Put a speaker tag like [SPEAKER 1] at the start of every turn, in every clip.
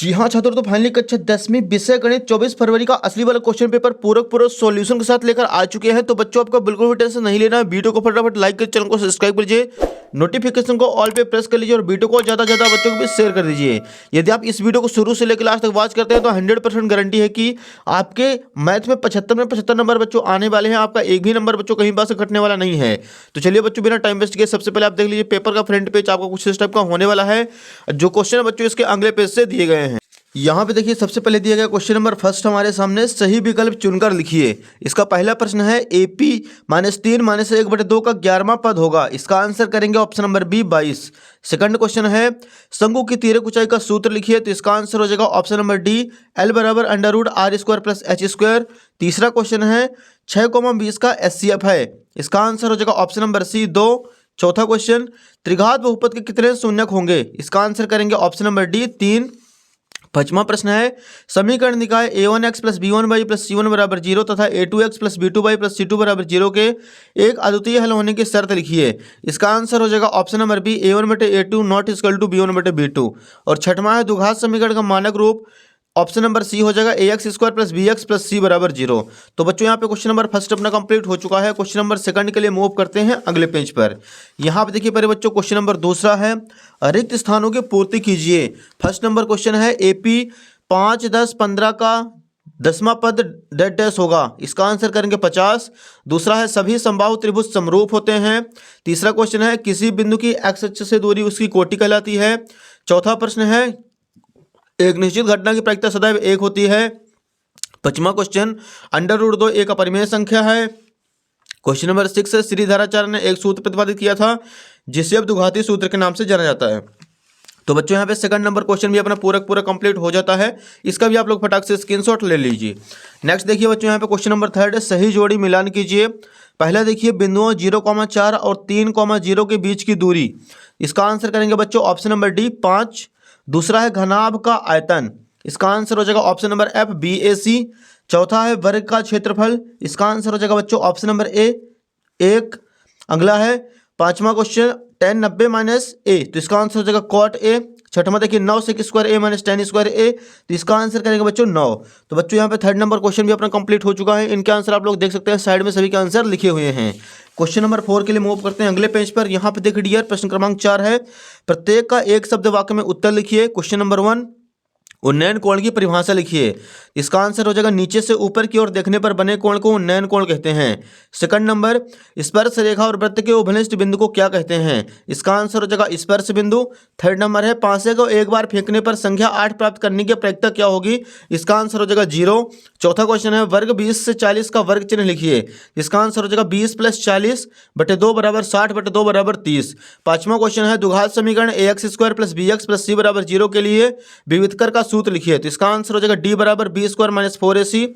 [SPEAKER 1] जी हाँ छात्रों, तो फाइनली कक्षा 10वीं विषय गणित 24 फरवरी का असली वाला क्वेश्चन पेपर पूरक सॉल्यूशन के साथ लेकर आ चुके हैं। तो बच्चों आपका बिल्कुल भी टेंशन नहीं लेना है। वीडियो को फटाफट लाइक कर, चैनल को सब्सक्राइब कीजिए, नोटिफिकेशन को ऑल पे प्रेस कर लीजिए और वीडियो को ज़्यादा से ज़्यादा बच्चों को भी शेयर कर दीजिए। यदि आप इस वीडियो को शुरू से लेकर लास्ट तक वॉच करते हैं तो 100% गारंटी है कि आपके मैथ में 75 नंबर बच्चों आने वाले हैं। आपका एक भी नंबर बच्चों कहीं बार से कटने वाला नहीं है। तो चलिए बच्चों, बिना टाइम वेस्ट किए सबसे पहले आप देख लीजिए पेपर का फ्रंट पेज आपका कुछ इस टाइप का होने वाला है। जो क्वेश्चन है बच्चों इसके अगले पेज से दिए गए हैं। यहाँ पे देखिए सबसे पहले दिया गया क्वेश्चन नंबर फर्स्ट हमारे सामने, सही विकल्प चुनकर लिखिए। इसका पहला प्रश्न है AP -3 -1/2 का 11वां पद होगा। इसका आंसर करेंगे option number B 22। Second question है शंकु की तिर्यक ऊंचाई का सूत्र लिखिए। तो इसका आंसर हो जाएगा option number D L = √r² + h²। तीसरा क्वेश्चन है 6,20 का SCF है। इसका आंसर हो जाएगा ऑप्शन नंबर सी 2। चौथा क्वेश्चन त्रिघात बहुपद के कितने शून्यक होंगे। इसका आंसर करेंगे ऑप्शन नंबर डी 3। पांचवा प्रश्न है समीकरण निकाय a1x + b1y + c1 = 0 तथा a2x + b2y + c2 = 0 के एक अद्वितीय हल होने की शर्त लिखिए। इसका आंसर हो जाएगा option number B a1/a2 ≠ b1/b2। और छठवां है द्विघात समीकरण का मानक रूप। ऑप्शन नंबर सी हो जाएगा ax² + bx + c = 0। तो बच्चों यहाँ पे क्वेश्चन नंबर फर्स्ट अपना कंप्लीट हो चुका है। क्वेश्चन नंबर सेकंड के लिए मूव करते हैं अगले पेज पर। यहाँ पे देखिए पहले बच्चों क्वेश्चन नंबर दूसरा है रिक्त स्थानों की पूर्ति कीजिए। फर्स्ट नंबर क्वेश्चन है AP 5, 10, 15 का 10वां पद डैश होगा। इसका आंसर करेंगे 50। दूसरा है सभी समबाहु त्रिभुज समरूप होते हैं। तीसरा क्वेश्चन है किसी बिंदु की x अक्ष से दूरी उसकी कोटि कहलाती है। चौथा प्रश्न है एक निश्चित घटना की प्रायिकता सदैव 1 होती है। पांचवा क्वेश्चन √2 एक अपरिमेय संख्या है। क्वेश्चन नंबर 6 है श्रीधराचार्य ने एक सूत्र प्रतिपादित किया था जिसे अब द्विघाती सूत्र के नाम से जाना जाता है। तो बच्चों यहाँ पे सेकंड नंबर क्वेश्चन भी अपना पूरा कंप्लीट हो जाता है। इसका भी आप लोग फटाक से स्क्रीनशॉट ले लीजिए। नेक्स्ट देखिए बच्चों यहाँ पे क्वेश्चन नंबर थर्ड है सही जोड़ी मिलान कीजिए। पहला देखिए बिंदुओं 0,4 और 3,0 के बीच की दूरी। इसका आंसर करेंगे बच्चों ऑप्शन नंबर डी 5। दूसरा है घनाभ का आयतन। इसका आंसर हो जाएगा ऑप्शन नंबर F BAC। चौथा है वर्ग का क्षेत्रफल। इसका आंसर हो जाएगा बच्चों ऑप्शन नंबर A 1। अगला है पांचवा क्वेश्चन tan 90 - A। तो इसका आंसर हो जाएगा cot A। छठवां देखिए 9 sec² A - tan² A। तो इसका आंसर करेंगे बच्चों 9। तो बच्चों यहाँ पे थर्ड नंबर क्वेश्चन भी अपना कंप्लीट हो चुका है। इनके आंसर आप लोग देख सकते हैं साइड में सभी के आंसर लिखे हुए हैं। क्वेश्चन नंबर 4 के लिए मूव करते हैं अगले पेज पर। यहाँ पे देखिए डियर प्रश्न क्रमांक 4 है प्रत्येक का एक शब्द वाक्य में उत्तर लिखिए। क्वेश्चन नंबर 1 उन्नयन कोण की परिभाषा लिखिए। इसका आंसर हो जाएगा नीचे से ऊपर की ओर देखने पर बने कोण को उन्नयन कोण कहते हैं। सेकंड नंबर स्पर्श रेखा और वृत्त के उभयनिष्ठ बिंदु को क्या कहते हैं। इसका आंसर हो जाएगा स्पर्श बिंदु। थर्ड नंबर है पासे को एक बार फेंकने पर संख्या 8 प्राप्त करने की प्रायिकता क्या होगी। इसका आंसर हो जाएगा 0। चौथा क्वेश्चन है वर्ग 20 से 40 का वर्ग चिन्ह लिखिए। इसका आंसर हो जाएगा 20 + 40/2 = 60/2 = 30। पांचवा क्वेश्चन है द्विघात समीकरण ax² + bx + c = 0 के लिए विविधकर का सूत्र लिखिए। तो इसका आंसर हो जाएगा D = b² - 4ac।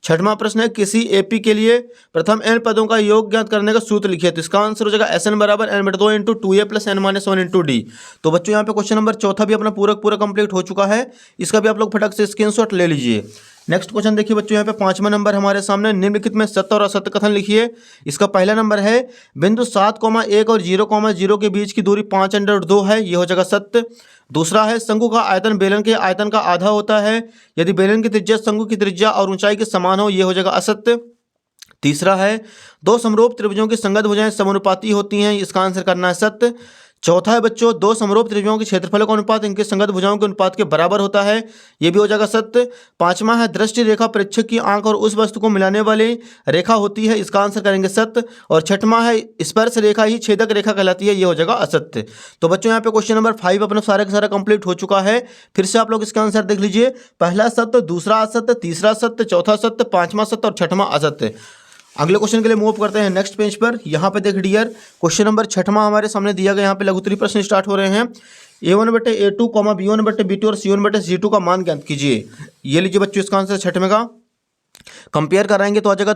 [SPEAKER 1] छठवां प्रश्न है किसी AP के लिए प्रथम n पदों का योग ज्ञात करने का सूत्र लिखिए। तो इसका आंसर हो जाएगा Sn = n/2 × 2a + n - 1 × d। तो बच्चों यहाँ पे क्वेश्चन नंबर चौथा भी अपना पूरा कंप्लीट हो चुका है। इसका भी आप लोग फटाक से स्क्रीनशॉट ले लीजिए। नेक्स्ट क्वेश्चन देखिए बच्चों यहाँ पे पांचवा नंबर हमारे सामने निम्नलिखित में सत्य और असत्य कथन लिखिए। इसका पहला नंबर है बिंदु 7,1 और 0,0 के बीच की दूरी 5/2 है। ये हो जाएगा सत्य। दूसरा है शंकु का आयतन बेलन के आयतन का आधा होता है यदि बेलन की त्रिज्या शंकु की त्रिज्या और ऊंचाई के समान हो। ये हो जाएगा असत्य। तीसरा है दो समरूप त्रिभुजों की संगत भुजाएं समानुपाती होती हैं। इसका आंसर करना है सत्य। चौथा है बच्चों दो समरूप त्रिभुजों के क्षेत्रफल का अनुपात इनके संगत भुजाओं के अनुपात के बराबर होता है। ये भी हो जाएगा सत्य। पांचवा है दृष्टि रेखा प्रेक्षक की आंख और उस वस्तु को मिलाने वाली रेखा होती है। इसका आंसर करेंगे सत्य। और छठवां है स्पर्श रेखा ही छेदक रेखा कहलाती है। ये हो जाएगा असत्य। तो बच्चों यहाँ पे क्वेश्चन नंबर 5 अपना सारा का सारा कंप्लीट हो चुका है। फिर से आप लोग इसका आंसर देख लीजिए। पहला सत्य, दूसरा असत्य, तीसरा सत्य, चौथा सत्य, पांचवा सत्य और छठवां असत्य। अगले क्वेश्चन के लिए मूव करते हैं नेक्स्ट पेज पर। यहाँ पे देख डियर क्वेश्चन नंबर छठवां हमारे सामने दिया गया। यहाँ पे लघुत्तरी प्रश्न स्टार्ट हो रहे हैं। a1/a2, b1/b2 और c1/c2 का मान ज्ञात कीजिए। ये लीजिए बच्चों इसका आंसर छठवें का कंपेयर कराएंगे तो आ जाएगा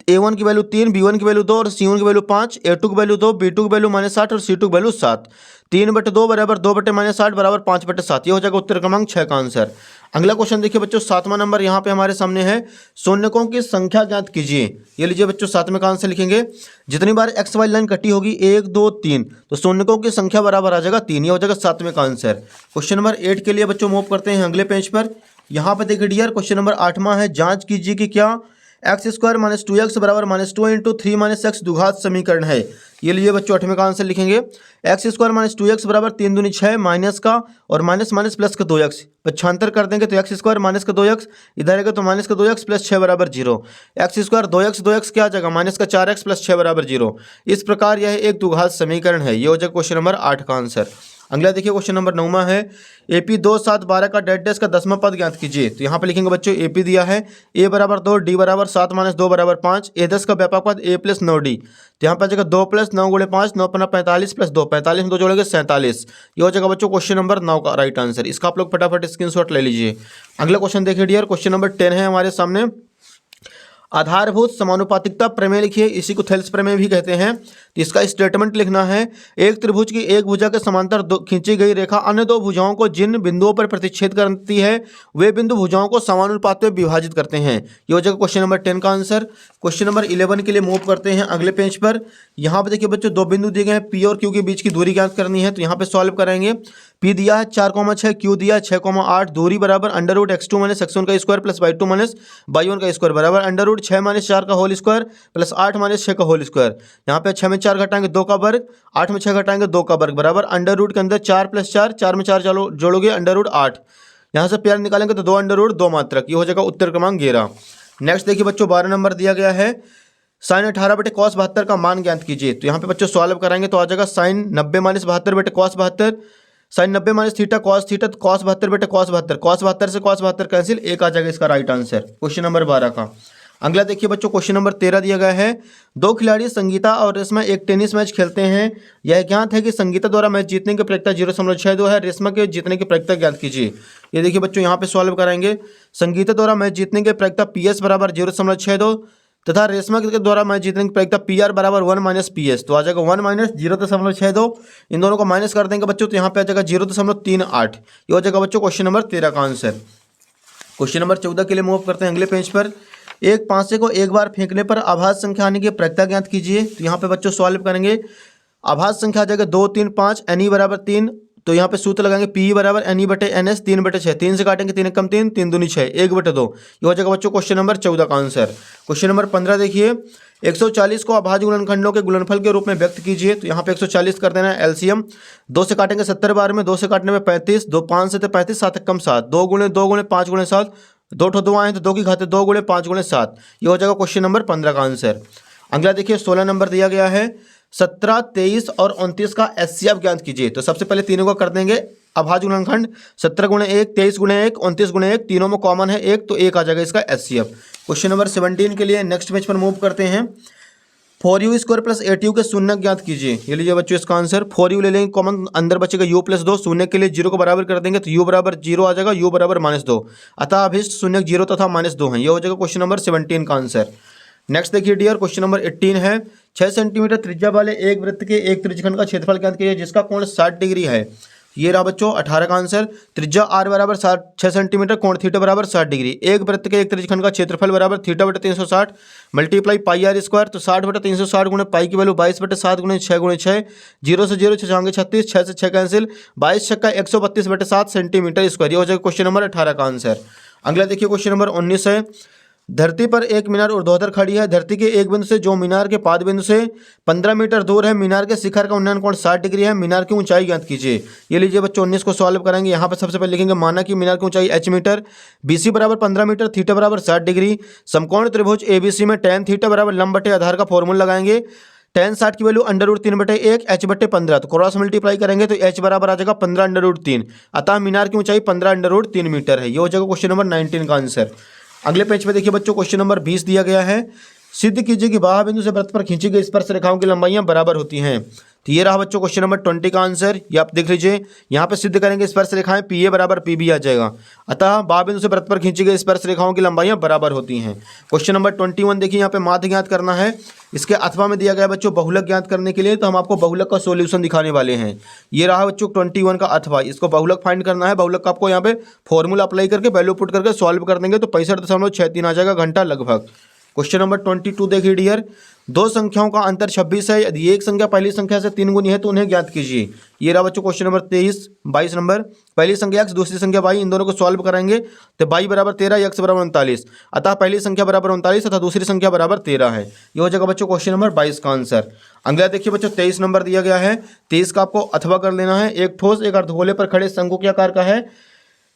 [SPEAKER 1] a1 की वैल्यू 3, b1 की वैल्यू 2 और c1 की वैल्यू 5, a2 की वैल्यू 2, b2 की वैल्यू -8 और c2 की वैल्यू 7। 3/2 = 2/-60 = 5/7। ये हो जाएगा उत्तर क्रमांक 6 का आंसर। अगला क्वेश्चन देखिए बच्चों 7वां नंबर यहाँ पे हमारे सामने है, शून्यकों की संख्या ज्ञात कीजिए। ये लीजिए बच्चों 7वें का आंसर लिखेंगे, जितनी बार एक्स वाई लाइन कटी होगी 1 2 3, तो शून्यकों की संख्या बराबर आ जाएगा 3। ये हो जाएगा 7वें का आंसर। क्वेश्चन नंबर 8 के लिए बच्चों मूव करते हैं अगले पेज पर। यहाँ पे देखिए डियर क्वेश्चन नंबर 8वां है, जांच कीजिए कि क्या एक्स स्क्वायर माइनस 2x बराबर -2 इंटू 3 माइनस एक्स द्विघात समीकरण है। ये लिए बच्चों 8वें का आंसर लिखेंगे, एक्स स्क्वायर माइनस 2x बराबर 3 दूनी 6 माइनस का और माइनस माइनस प्लस का 2x, पक्षांतर कर देंगे तो एक्स स्क्वायर माइनस का 2x इधर आएगा तो माइनस का 2x प्लस 6 बराबर 0। एक्स स्क्वायर 2x क्या आ जाएगा माइनस का 4x प्लस 6 बराबर 0। इस प्रकार यह एक द्विघात समीकरण है। ये हो जाएगा क्वेश्चन नंबर 8 का आंसर। अगला देखिए क्वेश्चन नंबर 9वां है, AP 2 7 12 का डेड डैश का 10वां पद ज्ञात कीजिए। तो यहाँ पे लिखेंगे बच्चों AP दिया है a बराबर 2, d बराबर 7 माइनस 2 बराबर 5, a 10 का व्यापक पद a प्लस 9d। तो यहाँ पे आ जाएगा 2 प्लस 9 गुणे 5 9 पंद्रह 45 प्लस 2 45 में 2 जोड़ेंगे 47। ये हो जाएगा बच्चों क्वेश्चन नंबर 9 का राइट आंसर। इसका आप लोग फटाफट स्क्रीनशॉट ले लीजिए। अगला क्वेश्चन देखिए डियर, क्वेश्चन नंबर 10 है हमारे सामने, आधारभूत समानुपातिकता प्रमेय लिखिए, इसी को थेल्स प्रमेय भी कहते हैं। तो इसका स्टेटमेंट लिखना है, एक त्रिभुज की एक भुजा के समांतर खींची गई रेखा अन्य दो भुजाओं को जिन बिंदुओं पर प्रतिच्छेद करती है वे बिंदु भुजाओं को समानुपात में विभाजित करते हैं। ये हो जाएगा क्वेश्चन नंबर 10 का आंसर। क्वेश्चन नंबर 11 के लिए मूव करते हैं अगले पेज पर। यहाँ पे देखिए बच्चों दो बिंदु दिए गए हैं, P और Q के बीच की दूरी ज्ञात करनी है। तो यहाँ पे सॉल्व करेंगे, P दिया है 4,6, Q दिया है 6,8, दूरी बराबर √x2 माइनस x1 का square plus y2 minus y1 का स्क्वायर बराबर √6 माइनस 4 का होल स्क्वायर प्लस 8 माइनस 6 का होल स्क्वायर। यहाँ पे 6 में 4 घटाएंगे 2 का वर्ग, 8 में 6 घटाएंगे 2 का वर्ग बराबर √ के अंदर 4 प्लस 4, 4 में 4 जोड़ोगे √8। यहाँ से प्यार निकालेंगे तो 2 √2 मात्रक। ये हो जाएगा उत्तर क्रमांक 11। नेक्स्ट देखिए बच्चों 12 नंबर दिया गया है, साइन 18 बटे cos 72 का मान ज्ञात कीजिए। तो यहाँ पे बच्चों सॉल्व कराएंगे तो आ जाएगा साइन 90 माइनस 72 बटे cos 72, sine 90 minus theta cos theta, तो cos 72 बटे cos 72, cos 72 से cos 72 कैंसिल, एक आ जाएगा इसका राइट आंसर क्वेश्चन नंबर 12 का। अगला देखिए बच्चों क्वेश्चन नंबर 13 दिया गया है, दो खिलाड़ी संगीता और रेशमा एक टेनिस मैच खेलते हैं। यह ज्ञात है कि संगीता द्वारा मैच जीतने की प्रायिकता 0.62 है, रेशमा के जीतने की प्रायिकता ज्ञात कीजिए। ये देखिए बच्चों यहाँ पे सॉल्व कराएंगे, संगीता द्वारा मैच जीतने की प्रायिकता PS बराबर 0.62 तथा रेशमा के द्वारा मैच जीतने की प्रायिकता PR बराबर 1 माइनस PS। तो आ जाएगा 1 माइनस 0.62, इन दोनों को माइनस कर देंगे बच्चों तो यहाँ पे आ जाएगा 0.38। ये हो जाएगा बच्चों क्वेश्चन नंबर 13 का आंसर। क्वेश्चन नंबर 14 के लिए मूव करते हैं अगले पेज पर। एक पांसे को एक बार फेंकने पर आभास संख्या आने की प्रायिकता ज्ञात कीजिए। तो यहाँ पे बच्चों सॉल्व करेंगे, आभास संख्या आ जाएगा 2 3 5, NE बराबर 3। तो यहाँ पे सूत्र लगाएंगे PE बराबर NE बटे NS 3/6, 3 से काटेंगे 3 कम 3, 3 दूनी 6, 1/2। ये हो जाएगा बच्चों क्वेश्चन नंबर 14 का आंसर। क्वेश्चन नंबर 15 देखिए, 140 को अभाज्य गुणनखंडों के गुणनफल के रूप में व्यक्त कीजिए। तो यहाँ पे 140 कर देना है LCM, 2 से काटेंगे 70 बार में, 2 से काटने में 35, 2 5 से 35, 7 कम 7, 2 गुणे 2 गुणे 5 गुणे 7, 2 ठो 2 आए तो 2 की घाते 2 गुणे 5 गुणे 7। ये हो जाएगा क्वेश्चन नंबर 15 का आंसर। अगला देखिए 16 नंबर दिया गया है, 17 23 और 29 का HCF ज्ञात कीजिए। तो सबसे पहले तीनों को कर देंगे अभाज्य गुणनखंड, 17 गुणे 1, 23 गुणे 1, 29 गुणे 1, तीनों में कॉमन है 1, तो 1 आ जाएगा इसका HCF। क्वेश्चन नंबर 17 के लिए नेक्स्ट पेज पर मूव करते हैं, 4u स्क्वायर प्लस 8u के शून्य ज्ञात कीजिए। ये लीजिए बच्चों इसका आंसर, 4u ले लेंगे कॉमन, अंदर बचेगा u प्लस 2, शून्य के लिए 0 को बराबर कर देंगे तो u बराबर 0 आ जाएगा, u बराबर -2, अतः अभिष्ट शून्य 0 तथा -2 है। ये हो जाएगा क्वेश्चन नंबर 17 का आंसर। नेक्स्ट देखिए डियर क्वेश्चन नंबर 18 है, 6 सेंटीमीटर त्रिज्या वाले एक वृत्त के एक त्रिज्यखंड का क्षेत्रफल ज्ञात कीजिए जिसका कोण 60 डिग्री है। ये रहा बच्चों 18 का आंसर, त्रिज्या r बराबर 6 सेंटीमीटर, कोण थीटा बराबर 60 डिग्री, एक वृत्त के एक त्रिज्यखंड का क्षेत्रफल बराबर θ/360 मल्टीप्लाई πr स्क्वायर। तो 60/360 गुणे पाई की वैल्यू 22/7 गुणे 6 गुणे 6, 0 से 0 6 36, 6 से 6 कैंसिल, 22 छक्का 132/7 सेंटीमीटर स्क्वायर। ये हो जाएगा क्वेश्चन नंबर 18 का आंसर। अगला देखिए क्वेश्चन नंबर 19 है, धरती पर एक मीनार ऊर्ध्वाधर खड़ी है, धरती के एक बिंदु से जो मीनार के पाद बिंदु से 15 मीटर दूर है, मीनार के शिखर का उन्नयन कोण 60 डिग्री है, मीनार की ऊंचाई ज्ञात कीजिए। ये लीजिए बच्चों 19 को सॉल्व करेंगे। यहाँ पर सबसे पहले लिखेंगे, माना कि मीनार की ऊंचाई h मीटर, BC बराबर 15 मीटर, थीटा बराबर 60 डिग्री, समकोण त्रिभुज ABC में tan थीटा बराबर लंब बटे आधार का फॉर्मूला लगाएंगे, tan 60 की वैल्यू √3/1, h/15, तो क्रॉस मल्टीप्लाई करेंगे तो h बराबर आ जाएगा 15√3, अतः मीनार की ऊंचाई 15√3 मीटर है। ये हो जाएगा क्वेश्चन नंबर 19 का आंसर। अगले पेज पे देखिए बच्चों क्वेश्चन नंबर 20 दिया गया है, सिद्ध कीजिए कि बाह्य बिंदु से वृत्त पर खींची गई स्पर्श रेखाओं की लंबाइयां बराबर होती हैं। तो ये रहा बच्चों क्वेश्चन नंबर 20 का आंसर। ये आप देख लीजिए, यहाँ पे सिद्ध करेंगे स्पर्श रेखाएं पी ए बराबर पी बी आ जाएगा। अतः बाह्य बिंदु से वृत्त पर खींची गई स्पर्श रेखाओं की लंबाइयां बराबर होती हैं। क्वेश्चन नंबर 21 देखिए, यहाँ पे माध्य ज्ञात करना है। इसके अथवा में दिया गया बच्चों बहुलक ज्ञात करने के लिए, तो हम आपको बहुलक का सोल्यूशन दिखाने वाले हैं। ये रहा बच्चों 21 का अथवा। इसको बहुलक फाइंड करना है। बहुलक का आपको यहाँ पे फॉर्मूला अप्लाई करके वैल्यू पुट करके सॉल्व कर देंगे तो 65.63 आ जाएगा घंटा लगभग। क्वेश्चन नंबर 22 देखिए डियर, दो संख्याओं का अंतर 26 है। यदि एक संख्या पहली संख्या से 3 गुनी है तो उन्हें ज्ञात कीजिए। ये रहा बच्चों क्वेश्चन नंबर 22 नंबर। पहली संख्या x, दूसरी संख्या y, इन दोनों को सॉल्व करेंगे तो y बराबर 13, x बराबर 39। अतः पहली संख्या बराबर 39 तथा दूसरी संख्या बराबर 13 है। ये हो जाएगा बच्चों क्वेश्चन नंबर 22 का आंसर। अगला देखिए बच्चों 23 नंबर दिया गया है। 23 का आपको अथवा कर लेना है। एक ठोस एक अर्धगोले पर खड़े शंकु के आकार का है,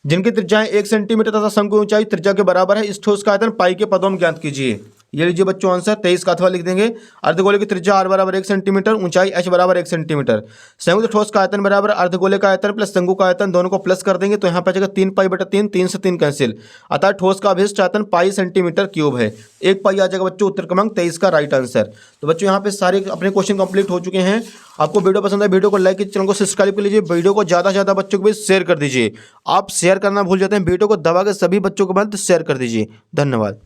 [SPEAKER 1] जिनकी त्रिज्याएं 1 सेंटीमीटर तथा शंकु की ऊंचाई त्रिज्या के बराबर है। इस ठोस का आयतन पाई के पदों में ज्ञात कीजिए। ये लीजिए बच्चों आंसर। 23 का अथवा लिख देंगे। अर्धगोले की त्रिज्या r बराबर 1 सेंटीमीटर, ऊंचाई h बराबर 1 सेंटीमीटर। संयुक्त ठोस का आयतन बराबर अर्धगोले का आयतन प्लस शंकु का आयतन, दोनों को प्लस कर देंगे तो यहाँ पर जाएगा 3π/3, 3 से 3 कैंसिल। अतः ठोस का अभिष्ट आयतन पाई सेंटीमीटर क्यूब है। 1 पाई आ जाएगा बच्चों उत्तर क्रमांक 23 का राइट आंसर। तो बच्चों यहाँ पे सारे अपने क्वेश्चन कंप्लीट हो चुके हैं। आपको वीडियो पसंद है, वीडियो को लाइक कीजिए, चैनल को सब्सक्राइब कर लीजिए, वीडियो को ज़्यादा से ज़्यादा बच्चों को भी शेयर कर दीजिए। आप शेयर करना भूल जाते हैं, वीडियो को दबा के सभी बच्चों के बाद शेयर कर दीजिए। धन्यवाद।